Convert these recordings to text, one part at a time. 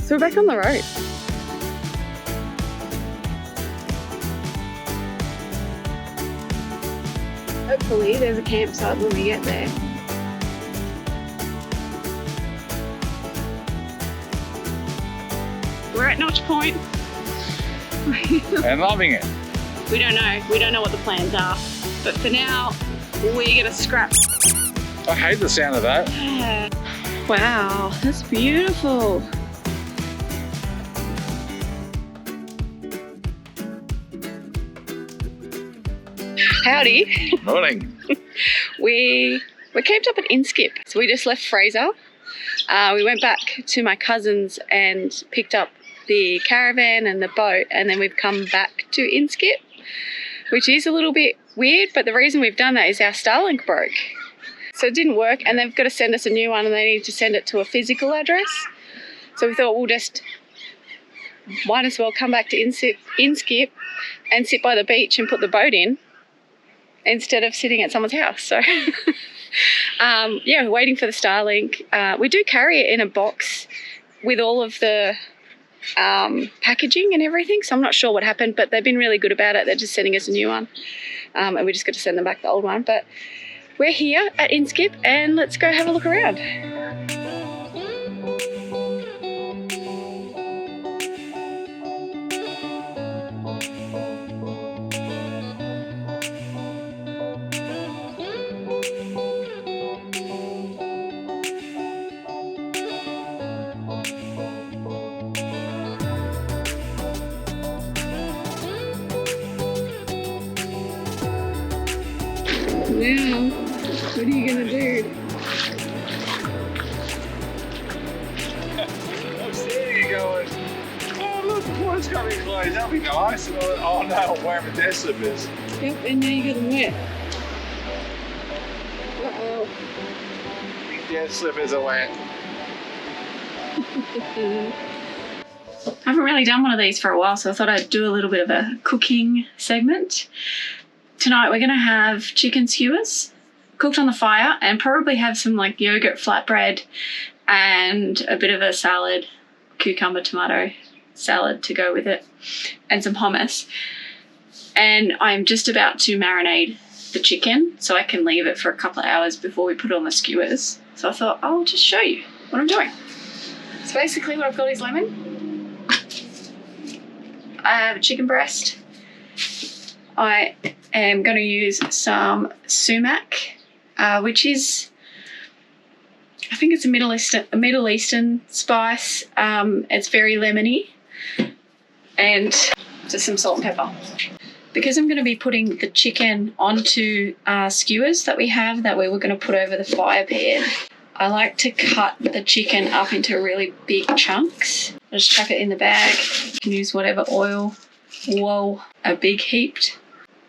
So we're back on the road. Hopefully there's a campsite when we get there. We're at Notch Point. And loving it. We don't know what the plans are. But for now, we're gonna scrap. I hate the sound of that. Yeah. Wow, that's beautiful. Howdy. Morning. We camped up at Inskip. So we just left Fraser. We went back to my cousin's and picked up the caravan and the boat, and then we've come back to Inskip, which is a little bit weird, but the reason we've done that is our Starlink broke. So it didn't work, and they've got to send us a new one, and they need to send it to a physical address. So we thought we'll just might as well come back to Inskip and sit by the beach and put the boat in instead of sitting at someone's house. So yeah, waiting for the Starlink. We do carry it in a box with all of the packaging and everything, so I'm not sure what happened, but they've been really good about it. They're just sending us a new one, and we just got to send them back the old one. But we're here at Inskip, and let's go have a look around. Now, what are you gonna do? I'm seeing you going, oh look, the water's coming close, that'll be nice. And oh no, I'm wearing my dead slippers. Yep, and now you got them wet. Uh-oh. My dead slippers are wet. I haven't really done one of these for a while, so I thought I'd do a little bit of a cooking segment. Tonight we're going to have chicken skewers cooked on the fire, and probably have some like yogurt flatbread and a bit of a salad, cucumber tomato salad to go with it, and some hummus. And I'm just about to marinate the chicken so I can leave it for a couple of hours before we put it on the skewers. So I thought I'll just show you what I'm doing. So basically what I've got is lemon. I have a chicken breast. I am going to use some sumac, which is, I think it's a Middle Eastern spice. It's very lemony, and just some salt and pepper. Because I'm going to be putting the chicken onto skewers that we have that we were going to put over the fire pan, I like to cut the chicken up into really big chunks. I just chuck it in the bag. You can use whatever oil. Whoa, a big heaped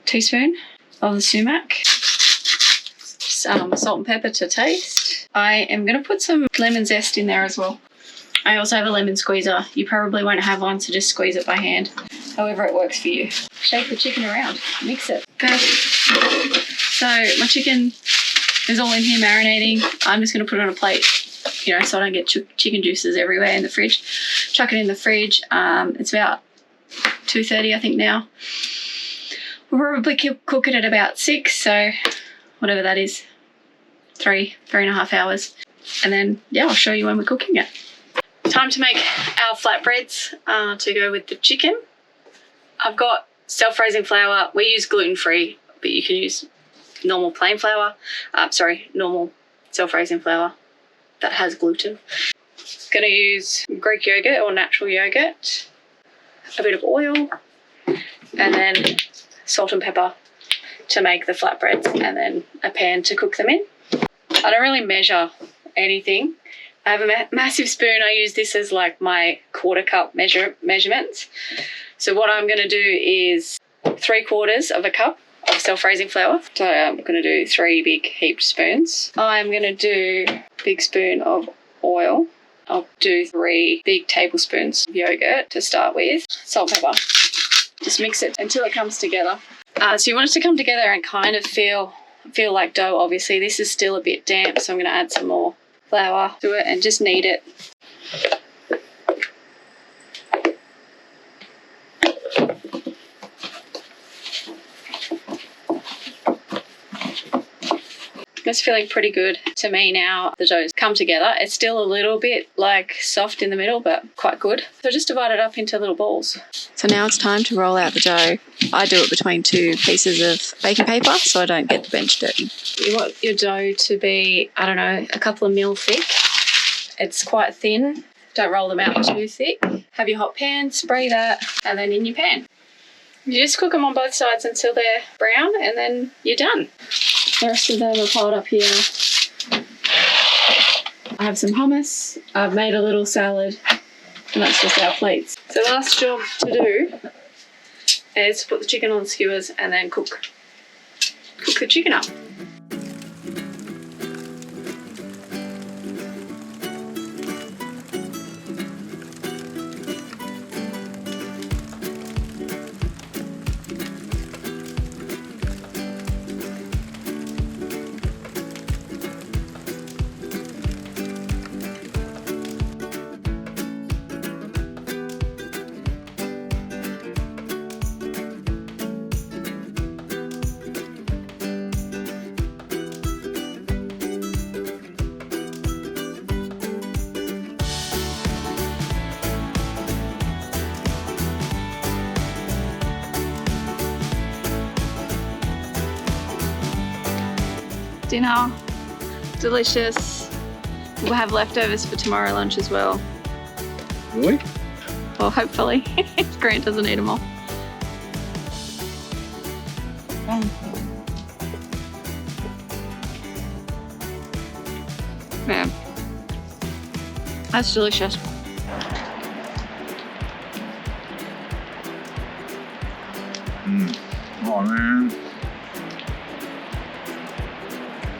teaspoon of the sumac, some salt and pepper to taste. I am going to put some lemon zest in there as well. I also have a lemon squeezer. You probably won't have one, so just squeeze it by hand, however it works for you. Shake the chicken around, mix it. Okay. So my chicken is all in here marinating. I'm just going to put it on a plate, you know, so I don't get chicken juices everywhere in the fridge. Chuck it in the fridge. It's about 2:30 I think now. We'll probably cook it at about 6, so whatever that is, 3.5 hours. And then, yeah, I'll show you when we're cooking it. Time to make our flatbreads to go with the chicken. I've got self-raising flour. We use gluten-free, but you can use normal plain flour. Normal self-raising flour that has gluten. Gonna use Greek yogurt or natural yogurt, a bit of oil, and then salt and pepper to make the flatbreads, and then a pan to cook them in. I don't really measure anything. I have a massive spoon. I use this as like my 1/4 cup measurements. So what I'm going to do is 3/4 of a cup of self-raising flour. So I'm going to do 3 big heaped spoons. I'm going to do a big spoon of oil. I'll do 3 big tablespoons of yogurt to start with. Salt and pepper. Just mix it until it comes together. So you want it to come together and kind of feel like dough. Obviously this is still a bit damp, so I'm going to add some more flour to it and just knead it. It's feeling pretty good to me now. The dough's come together. It's still a little bit like soft in the middle, but quite good. So just divide it up into little balls. So now it's time to roll out the dough. I do it between 2 pieces of baking paper so I don't get the bench dirty. You want your dough to be, I don't know, a couple of mil thick. It's quite thin. Don't roll them out too thick. Have your hot pan, spray that, and then in your pan. You just cook them on both sides until they're brown, and then you're done. The rest of them are piled up here. I have some hummus. I've made a little salad, and that's just our plates. So the last job to do is put the chicken on the skewers and then cook the chicken up. Dinner, delicious. We'll have leftovers for tomorrow lunch as well. Really? Well, hopefully. Grant doesn't eat them all. Man, that's delicious. Oh man.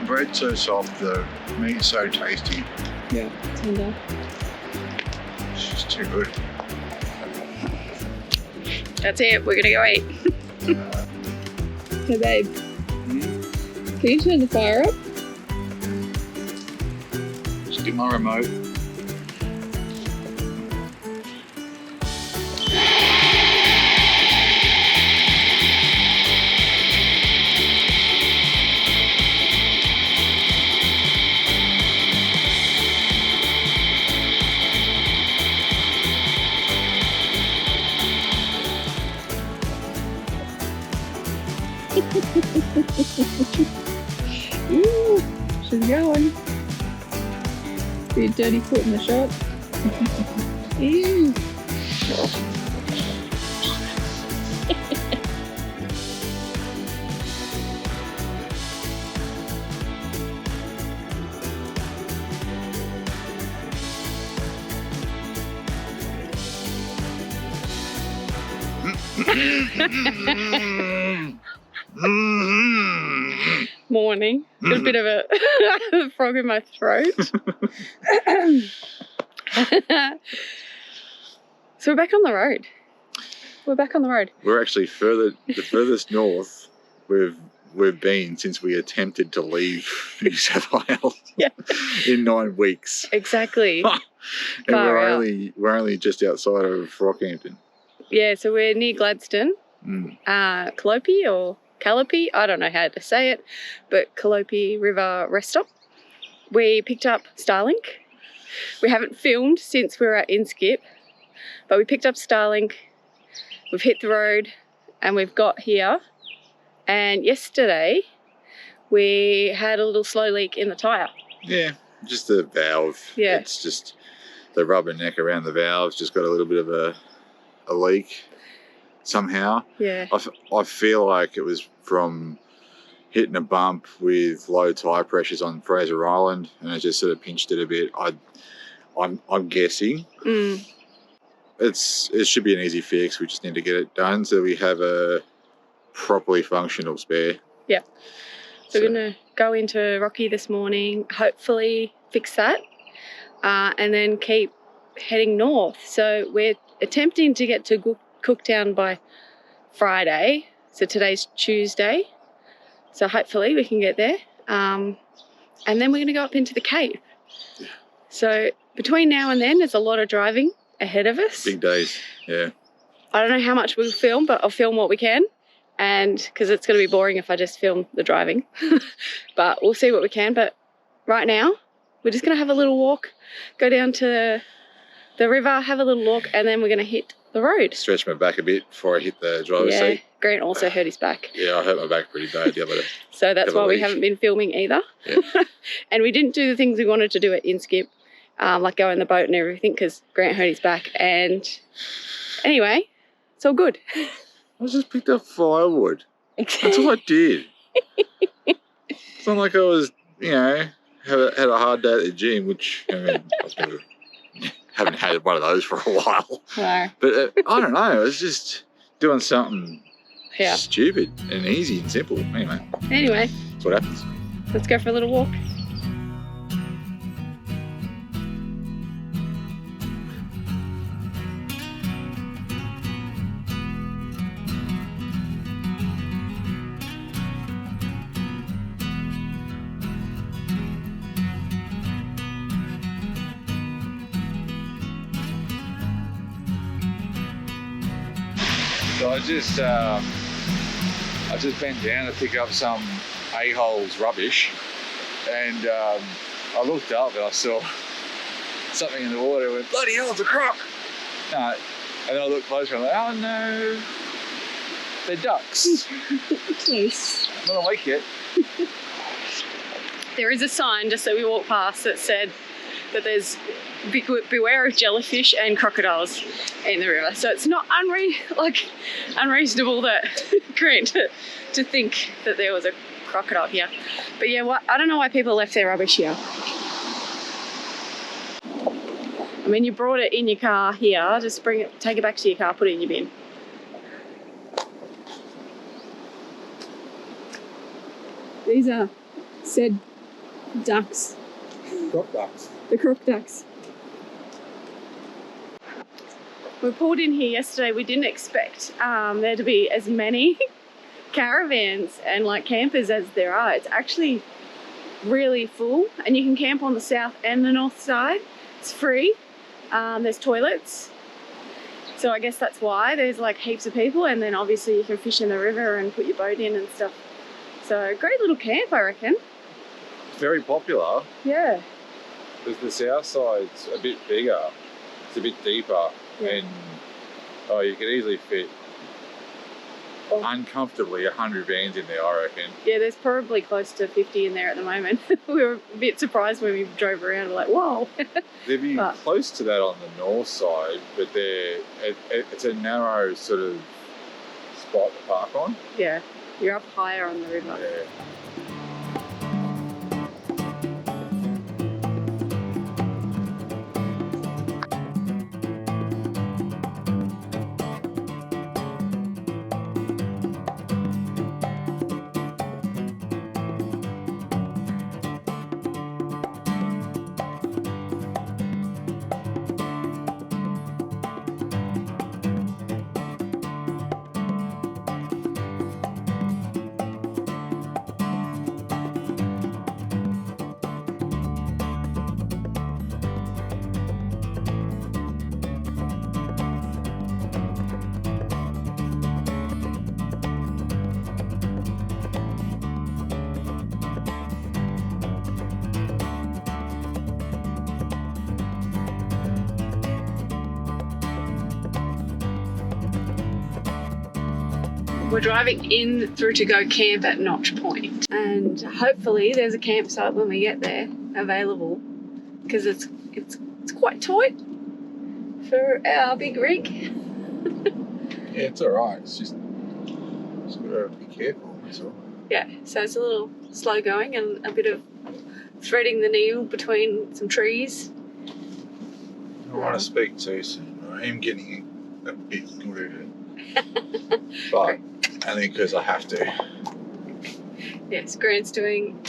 Bread's so soft, the meat's so tasty. Yeah, tender. It's just too good. That's it, we're gonna go eat. Hey babe, can you turn the fire up? Just get my remote. Ooh, she's going. Be a dirty foot in the shop. Ew. Morning. Got a bit of a frog in my throat. So we're back on the road. We're actually the furthest north we've been since we attempted to leave New South Wales. Yeah. In 9 weeks. Exactly. And we're only just outside of Rockhampton. Yeah, so we're near Gladstone. Calliope, I don't know how to say it, but Calliope River Rest Stop. We picked up Starlink. We haven't filmed since we were at Inskip, but we picked up Starlink. We've hit the road and we've got here. And yesterday we had a little slow leak in the tyre. Yeah, just the valve. Yeah. It's just the rubber neck around the valve's just got a little bit of a leak somehow. Yeah. I feel like it was from hitting a bump with low tyre pressures on Fraser Island and it just sort of pinched it a bit. I'm guessing. It should be an easy fix. We just need to get it done so we have a properly functional spare. Yeah. So we're going to go into Rocky this morning, hopefully fix that, and then keep heading north. So we're attempting to get to Cooktown by Friday. So today's Tuesday. So hopefully we can get there. And then we're going to go up into the cave. Yeah. So between now and then, there's a lot of driving ahead of us. Big days, yeah. I don't know how much we'll film, but I'll film what we can. and because it's going to be boring if I just film the driving. But we'll see what we can. But right now, we're just going to have a little walk, go down to the river, have a little walk, and then we're going to hit the road. Stretch my back a bit before I hit the driver's seat. Grant also hurt his back. Yeah, I hurt my back pretty bad the other day. So that's why we haven't been filming either. Yeah. And we didn't do the things we wanted to do at Inskip, like go in the boat and everything, because Grant hurt his back. And anyway, it's all good. I just picked up firewood. That's all I did. It's not like I was, you know, had a hard day at the gym, which, I mean, haven't had one of those for a while. No. But I don't know, I was just doing something stupid and easy and simple. Anyway, that's what happens. Let's go for a little walk. So I just bent down to pick up some a-hole's rubbish, and I looked up and I saw something in the water and went, bloody hell, it's a croc! No, and then I looked closer and I'm like, oh no, they're ducks. Yes. I'm not awake yet. There is a sign just that we walked past that said that there's beware of jellyfish and crocodiles in the river. So it's not unreasonable that Grant to think that there was a crocodile here. But yeah, I don't know why people left their rubbish here. I mean, you brought it in your car here, just take it back to your car, put it in your bin. These are said ducks. Croc ducks. The croc ducks. We pulled in here yesterday. We didn't expect there to be as many caravans and like campers as there are. It's actually really full, and you can camp on the south and the north side. It's free. There's toilets. So I guess that's why there's like heaps of people, and then obviously you can fish in the river and put your boat in and stuff. So great little camp, I reckon. Very popular. Yeah. Because the south side's a bit bigger, it's a bit deeper, and you could easily fit uncomfortably 100 vans in there, I reckon. Yeah, there's probably close to 50 in there at the moment. We were a bit surprised when we drove around, we're like, whoa. They'd be close to that on the north side, but it's a narrow sort of spot to park on. Yeah, you're up higher on the river. Yeah. We're driving in through to go camp at Notch Point, and hopefully there's a campsite when we get there available, because it's quite tight for our big rig. Yeah, it's alright. It's just gotta be careful, that's all. Yeah, so it's a little slow going and a bit of threading the needle between some trees. I don't want to speak too soon. I am getting a bit good at it. But only because I have to. Yes, Grant's doing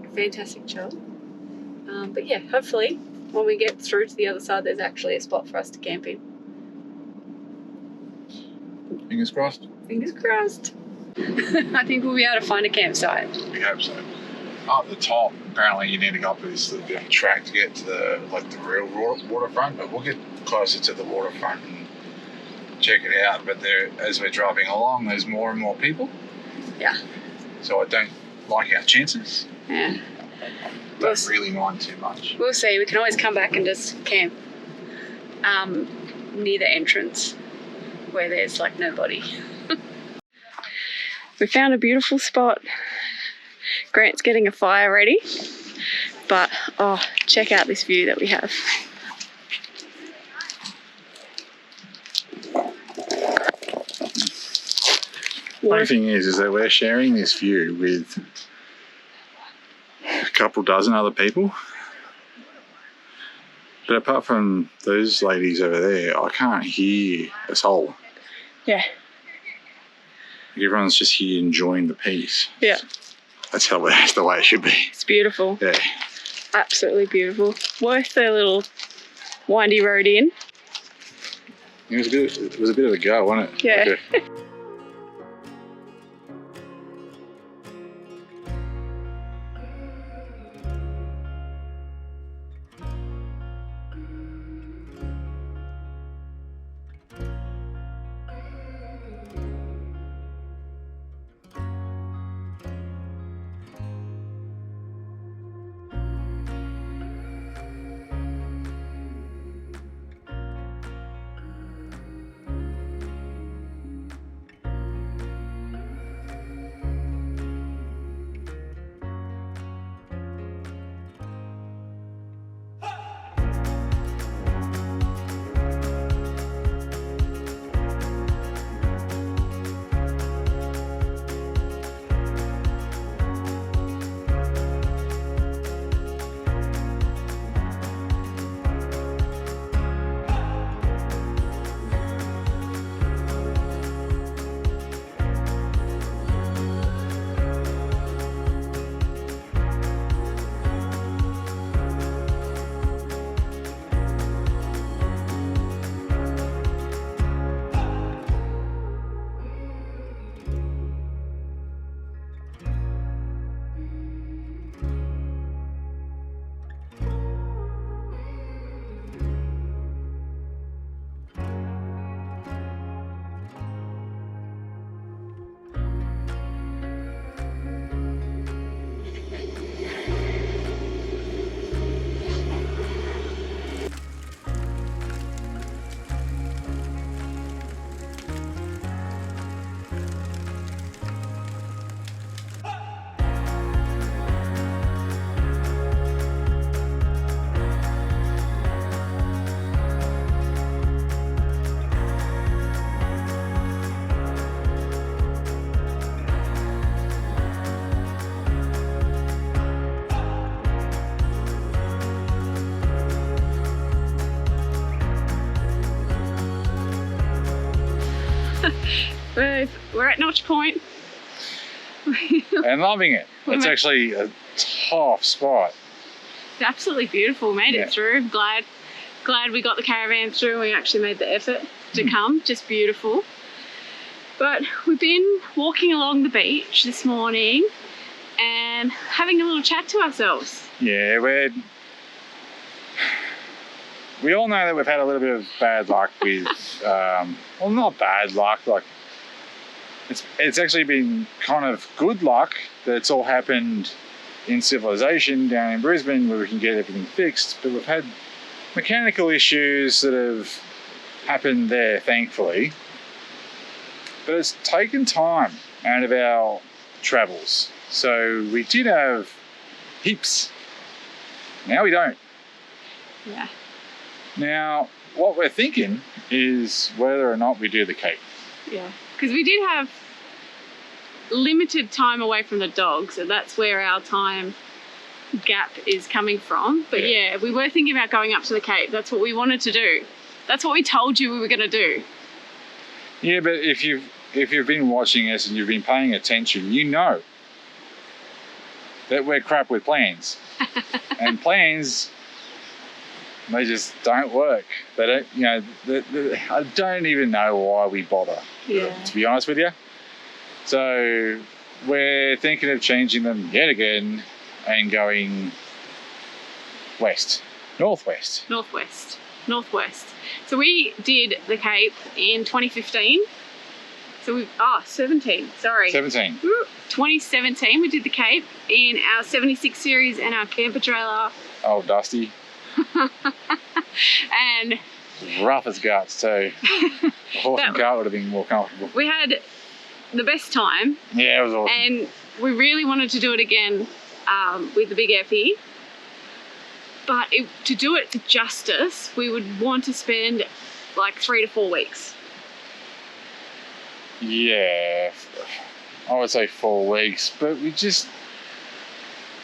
a fantastic job. But yeah, hopefully when we get through to the other side, there's actually a spot for us to camp in. Fingers crossed. Fingers crossed. I think we'll be able to find a campsite. We hope so. Up the top, apparently you need to go up this little bit of a track to get to the real waterfront, but we'll get closer to the waterfront and check it out, but as we're driving along, there's more and more people. Yeah. So I don't like our chances. Yeah. Don't really mind too much. We'll see. We can always come back and just camp near the entrance where there's like nobody. We found a beautiful spot. Grant's getting a fire ready, but oh, check out this view that we have. One thing is that we're sharing this view with a couple dozen other people. But apart from those ladies over there, I can't hear a soul. Yeah. Everyone's just here enjoying the peace. Yeah. That's the way it should be. It's beautiful. Yeah. Absolutely beautiful. Worth the little windy road in. It was a bit of a go, wasn't it? Yeah. Like We're at Notch Point. and loving it. It's actually a tough spot. It's absolutely beautiful. Made Yeah. it through. Glad we got the caravan through and we actually made the effort to come. Just beautiful. But we've been walking along the beach this morning and having a little chat to ourselves. Yeah, we all know that we've had a little bit of bad luck with, well, not bad luck, like it's actually been kind of good luck that it's all happened in civilization down in Brisbane where we can get everything fixed, but we've had mechanical issues that have happened there, thankfully. But it's taken time out of our travels. So we did have heaps. Now we don't. Yeah. Now, what we're thinking is whether or not we do the Cape. Yeah. Because we did have limited time away from the dogs, so that's where our time gap is coming from. But yeah, we were thinking about going up to the Cape. That's what we wanted to do. That's what we told you we were going to do. Yeah, but if you've been watching us and you've been paying attention, you know that we're crap with plans. And plans, they just don't work. They don't, you know, I don't even know why we bother, to be honest with you. So we're thinking of changing them yet again and going west, northwest. Northwest. northwest. So we did the Cape in 2015. So we've, 17, sorry. 17. 2017, we did the Cape in our 76 series and our camper trailer. Oh, Dusty. And rough as guts too. The horse and cart would have been more comfortable. we had the best time. Yeah, it was awesome. And we really wanted to do it again with the big Effie. But to do it justice, we would want to spend like 3 to 4 weeks. Yeah, I would say 4 weeks, but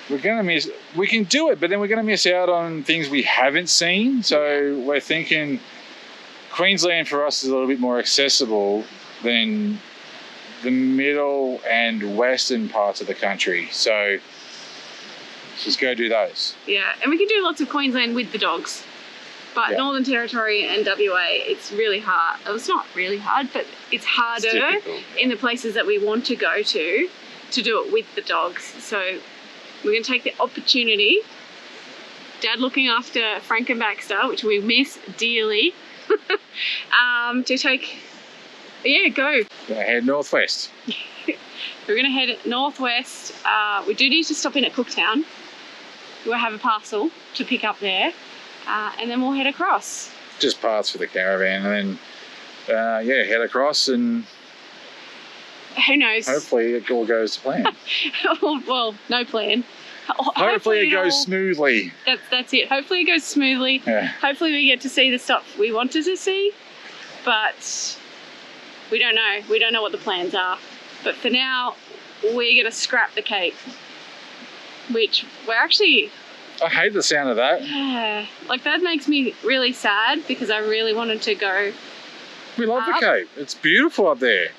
we're gonna miss. We can do it, but then we're gonna miss out on things we haven't seen. So we're thinking Queensland for us is a little bit more accessible than the middle and western parts of the country. So just go do those. Yeah, and we can do lots of Queensland with the dogs. But Northern Territory and WA, it's really hard. Well, it's not really hard, but it's harder in the places that we want to go to do it with the dogs. So we're going to take the opportunity, Dad looking after Frank and Baxter, which we miss dearly, to take, go. We're going to head northwest. We're going to head northwest. We do need to stop in at Cooktown. We'll have a parcel to pick up there. And then we'll head across. Just parts for the caravan, and then head across, and who knows? Hopefully it all goes to plan. Well, no plan. Hopefully it goes smoothly. That's it. Hopefully it goes smoothly. Yeah. Hopefully we get to see the stuff we wanted to see, but we don't know. We don't know what the plans are. But for now, we're gonna scrap the Cape, which we're actually. I hate the sound of that. Yeah, like that makes me really sad because I really wanted to go. We love the Cape. It's beautiful up there.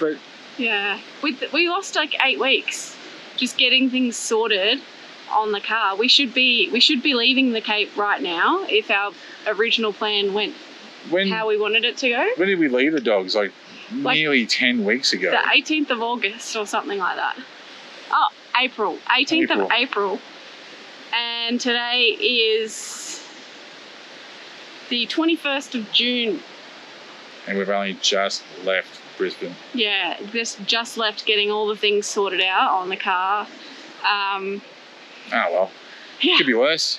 But yeah, we lost like 8 weeks just getting things sorted on the car. We should be leaving the Cape right now if our original plan went how we wanted it to go. When did we leave the dogs? Like nearly 10 weeks ago. The 18th of August or something like that. Oh, April. 18th of April. And today is the 21st of June. And we've only just left Brisbane. Yeah, just left getting all the things sorted out on the car. Oh well, yeah. It could be worse.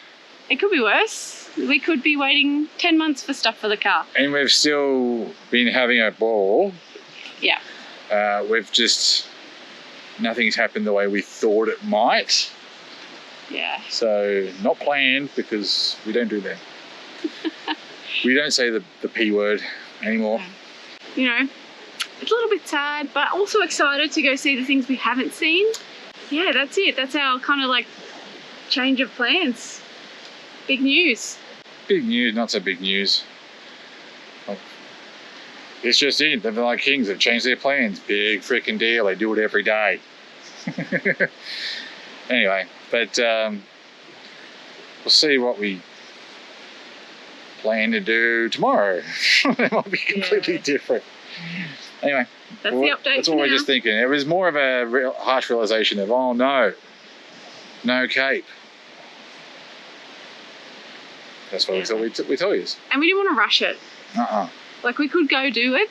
It could be worse. We could be waiting 10 months for stuff for the car. And we've still been having a ball. Yeah. Nothing's happened the way we thought it might. Yeah. So not planned, because we don't do that. We don't say the P word anymore. You know, it's a little bit sad, but also excited to go see the things we haven't seen. Yeah, that's it. That's our kind of like change of plans. Big news. Big news, not so big news. It's just it. They're like kings. They've changed their plans. Big freaking deal. They do it every day. Anyway, but we'll see what we plan to do tomorrow. It might be completely different. Anyway, that's the update. That's what we're just thinking. It was more of a harsh realization of, oh no Cape. That's what we thought we tell you. And we didn't want to rush it. Like we could go do it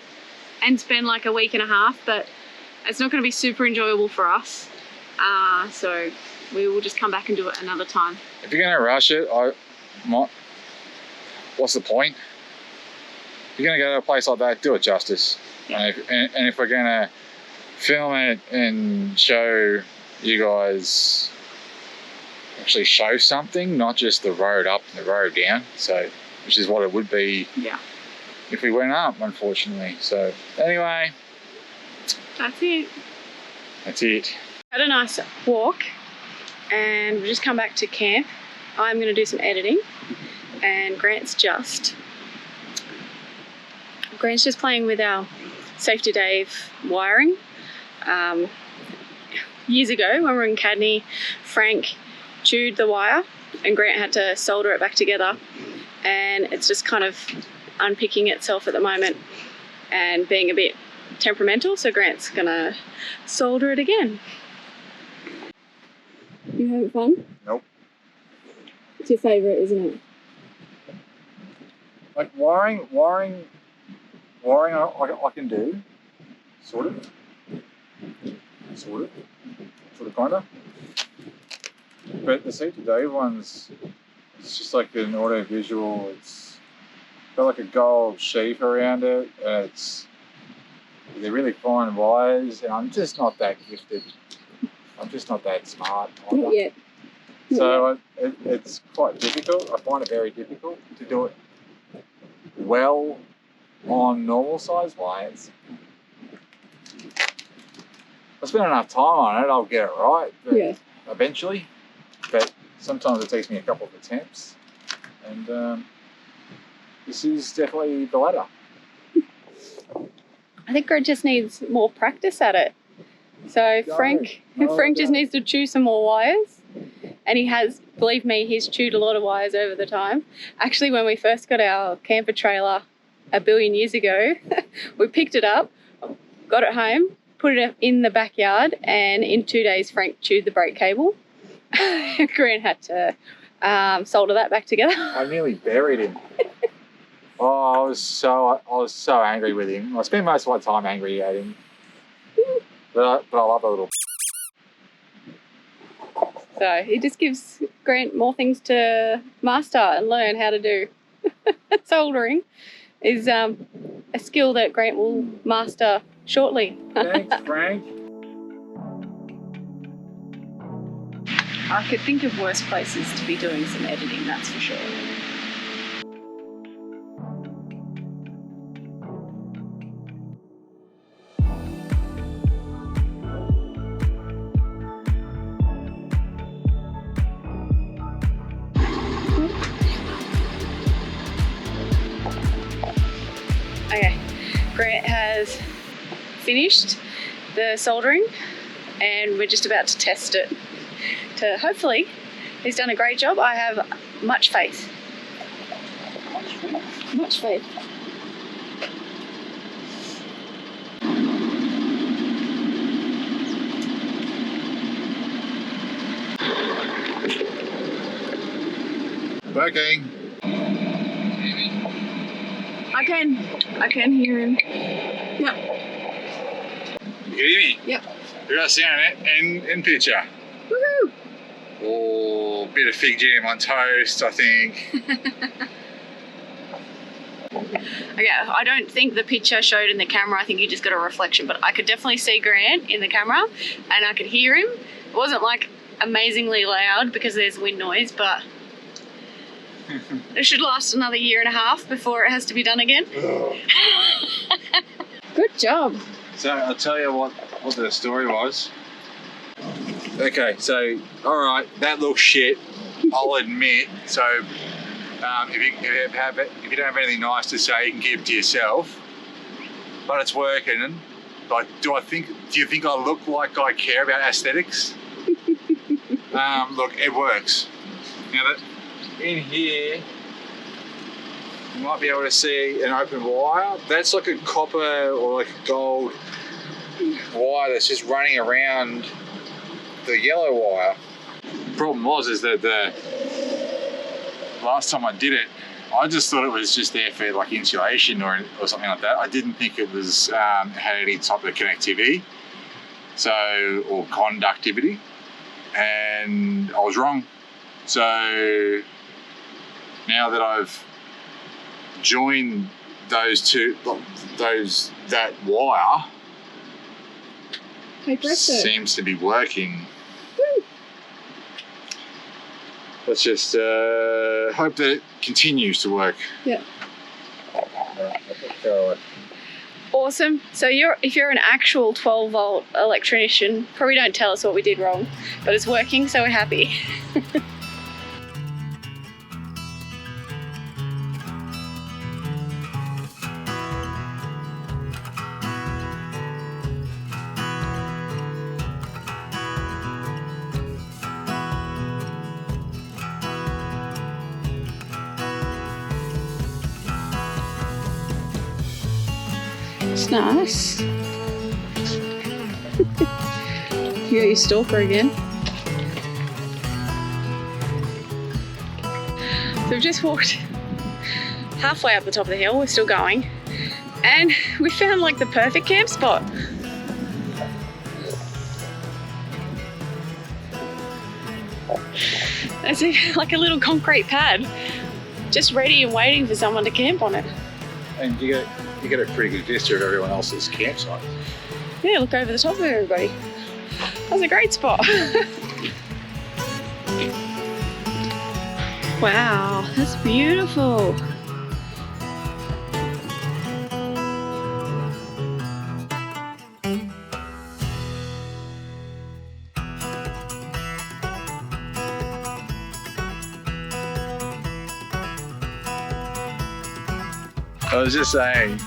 and spend like a week and a half, but it's not going to be super enjoyable for us. So we will just come back and do it another time. If you're going to rush it, what's the point? If you're going to go to a place like that, do it justice. Yeah. And if we're going to film it and show you guys, actually show something, not just the road up and the road down, so which is what it would be if we went up, unfortunately. So anyway, that's it. Had a nice walk and we've just come back to camp. I'm going to do some editing and Grant's just playing with our Safety Dave wiring. Years ago when we were in Cadney, Frank chewed the wire and Grant had to solder it back together, and it's just kind of unpicking itself at the moment and being a bit temperamental, so Grant's gonna solder it again. You having fun? Nope. It's your favourite, isn't it? Like wiring I can do, sort of, kinda. But the C2D ones, it's just like an audio visual. It's got like a gold sheath around it, and they're really fine wires, and I'm just not that gifted. I'm just not that smart. Not yet. So it's quite difficult. I find it very difficult to do it well on normal size wires. I spend enough time on it, I'll get it right eventually. But sometimes it takes me a couple of attempts. And this is definitely the latter. I think Greg just needs more practice at it. So Frank just needs to chew some more wires. And he has, believe me, he's chewed a lot of wires over the time. Actually, when we first got our camper trailer a billion years ago, we picked it up, got it home, put it in the backyard, and in 2 days Frank chewed the brake cable. Grant had to solder that back together. I nearly buried him. Oh, I was so angry with him. I spend most of my time angry at him. But I love a little. So it just gives Grant more things to master and learn how to do. Soldering is a skill that Grant will master shortly. Thanks, Frank. I could think of worse places to be doing some editing, that's for sure. Okay, Grant has finished the soldering and we're just about to test it. To hopefully, he's done a great job. I have much faith. Much faith. Working. I can hear him. Yep. You can hear me? Yep. We got sound in picture. Woohoo! Oh, bit of fig jam on toast, I think. Okay, I don't think the picture showed in the camera. I think you just got a reflection, but I could definitely see Grant in the camera and I could hear him. It wasn't like amazingly loud because there's wind noise, but it should last another 1.5 years before it has to be done again. Good job. So I'll tell you what the story was. Okay, so all right, that looks shit. I'll admit. So if you don't have anything nice to say, you can keep it to yourself. But it's working. Like, do you think I look like I care about aesthetics? Look, it works. Now that in here, you might be able to see an open wire. That's like a copper or like a gold wire that's just running around the yellow wire. The problem is that the last time I did it, I just thought it was just there for like insulation or something like that. I didn't think it was had any type of connectivity, or conductivity, and I was wrong. So now that I've joined that wire, seems to be working. Woo. Let's just hope that it continues to work. Yeah. Awesome. So if you're an actual 12-volt electrician, probably don't tell us what we did wrong, but it's working, so we're happy. It's nice. You got your stalker again. So we've just walked halfway up the top of the hill. We're still going. And we found like the perfect camp spot. It's like a little concrete pad, just ready and waiting for someone to camp on it. And you get a pretty good vista of everyone else's campsite. Yeah, look over the top of everybody. That's a great spot. Wow, that's beautiful. I was just saying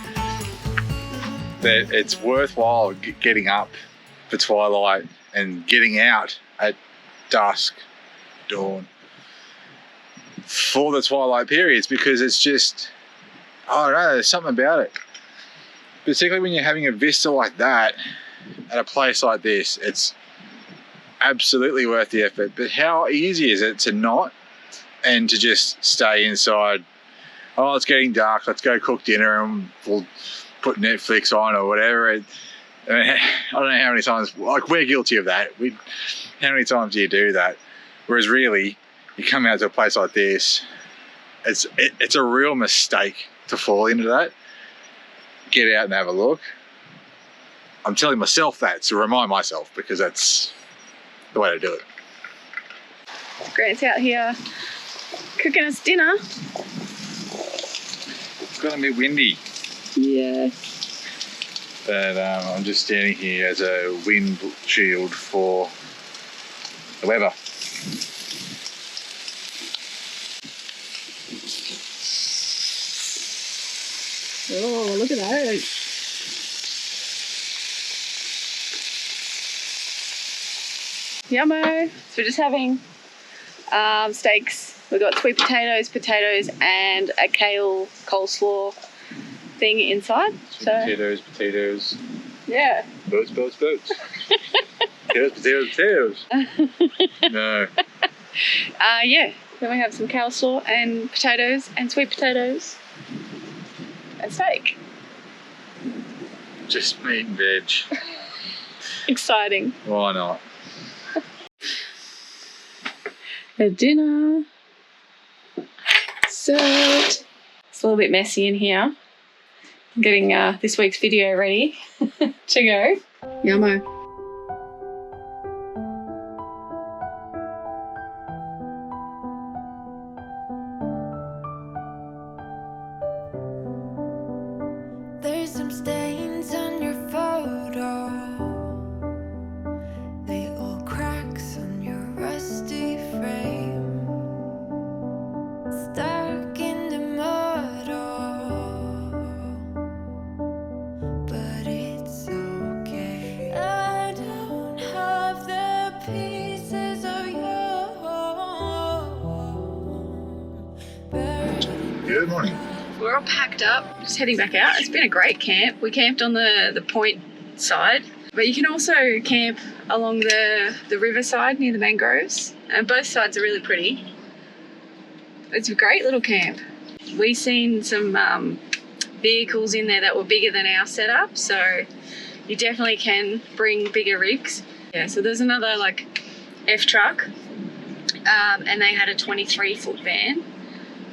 that it's worthwhile getting up for twilight and getting out at dusk, dawn, for the twilight periods, because it's just, I don't know, there's something about it. Particularly when you're having a vista like that at a place like this, it's absolutely worth the effort. But how easy is it to not, and to just stay inside? Oh, it's getting dark, let's go cook dinner and we'll put Netflix on or whatever. I mean, I don't know how many times, like, we're guilty of that. How many times do you do that? Whereas really, you come out to a place like this, it's a real mistake to fall into that. Get out and have a look. I'm telling myself that to remind myself, because that's the way to do it. Grant's out here cooking us dinner. It's gonna be windy. Yeah. But I'm just standing here as a wind shield for the weather. Oh, look at that. Yummo. So we're just having steaks. We've got sweet potatoes, and a kale coleslaw thing inside. Potatoes. Yeah. Boats. potatoes. No. Yeah. Then we have some coleslaw and potatoes and sweet potatoes and steak. Just meat and veg. Exciting. Why not? The dinner. Served. It's a little bit messy in here. I'm getting this week's video ready to go. Yummo. There's some stains on your photo, little cracks on your rusty frame, stuck in the mud, but it's okay. I don't have the pieces of you buried. Good morning. We're all packed up, just heading back out. It's been a great camp. We camped on the point side, but you can also camp along the river side near the mangroves, and both sides are really pretty. It's a great little camp. We seen some vehicles in there that were bigger than our setup, so you definitely can bring bigger rigs. Yeah, so there's another like F truck, and they had a 23-foot van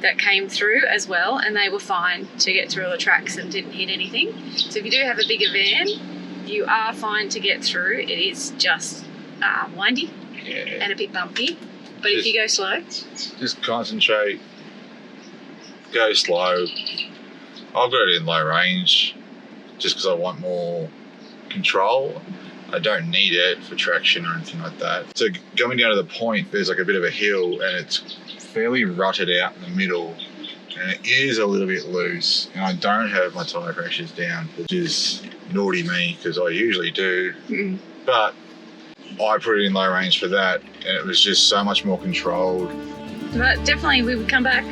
that came through as well, and they were fine to get through all the tracks and didn't hit anything. So if you do have a bigger van, you are fine to get through. It is just windy and a bit bumpy, but if you go slow, Just concentrate, go slow. I've got it in low range just because I want more control. I don't need it for traction or anything like that. So going down to the point, there's like a bit of a hill and it's fairly rutted out in the middle, and it is a little bit loose, and I don't have my tyre pressures down, which is naughty me because I usually do. But I put it in low range for that, and it was just so much more controlled. but definitely we would come back.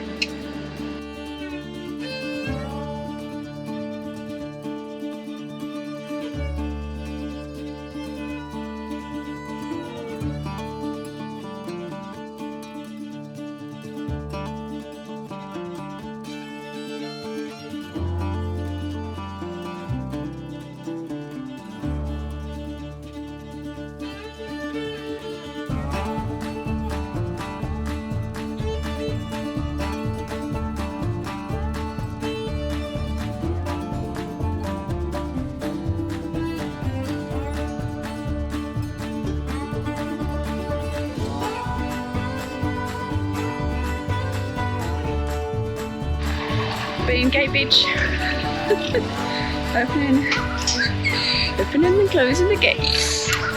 Being Gate Beach. Opening and closing the gates.